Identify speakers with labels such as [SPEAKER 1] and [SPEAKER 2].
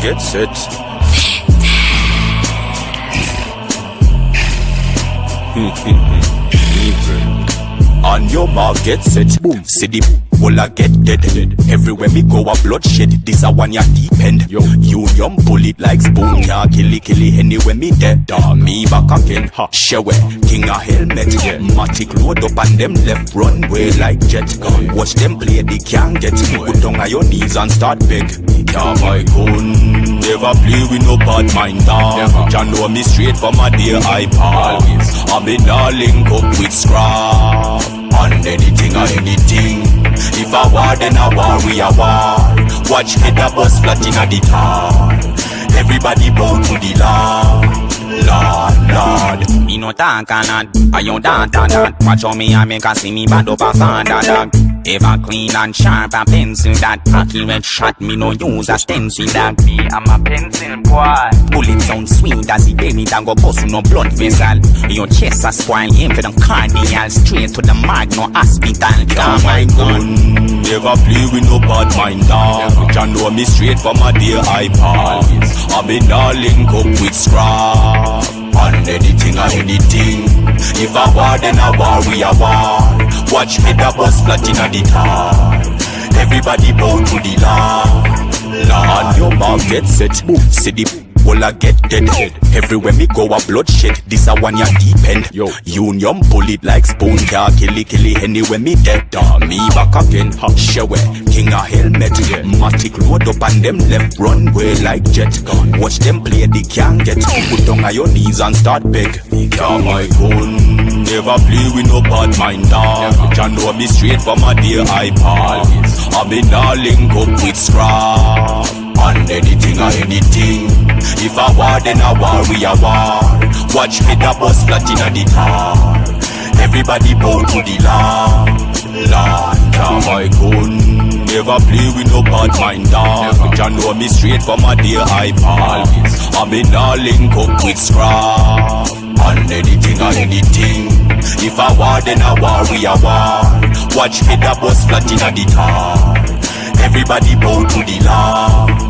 [SPEAKER 1] get set. On your mark, get set. Boom. See the wall I get dead. Everywhere me go a bloodshed. This a one ya deep end. Yo, you young bullet like spoon. Can't kill it anywhere me dead. Dog, me back again. Ha, shower, king a helmet. Yeah. Matic load up and them left runway like jet. Watch them play, they can't get. Put down on your knees and start beg. Can't buy gun. Never play with no bad mind dog. Can know me straight from my dear iPod. I'm in a link up with scrap. On anything or anything. If I war, then I war, we a war. Watch head a bus flat in a the tar. Everybody bow to the Lord. Lord.
[SPEAKER 2] Me no talk a lot, I don't dance a lot. Watch how me and make a see me bad up a standard dog. Ever clean and sharp a pencil that accurate shot. Me no use a stencil dog. Me I'm a pencil boy. Bullet sound sweet as it baby that go bust no blood vessel. Your chest a spoil aim for them cardiac. Straight to the mag no hospital.
[SPEAKER 1] Can't my gun. Never play with no bad mind dog. Can know me straight from my dear iPod. I'm in a link up with scrap. On anything or anything. If I war, then I war, we a war. Watch head a bus flat in a the tar. Everybody bow to the Lord. On your mark, get set. Boom. See the wall I get dead. Everywhere me go a bloodshed. This a one ya deep end. Yo, union bullet like spoon. Can't kill it anywhere me dead. Dog, me back again. Ha, shower, king a helmet. Matic load up and them left runway like jet. Watch them play, they can't get. Put down on your knees and start beg. Can't my gun. Never play with no bad mind dog. Can know me straight from my dear iPod. I'm in a link up with scrap. On anything or anything. If I war, then I war, we a war. Watch head a bus flat in a the tar. Everybody bow to the Lord. Can't my gun. Never play with no bad mind dog. Can know me straight from my dear iPod. I'm in a link up with scrap. On anything or anything. If I war, then I war, we a war. Watch head a bus flat in a the tar. Everybody bow to the Lord.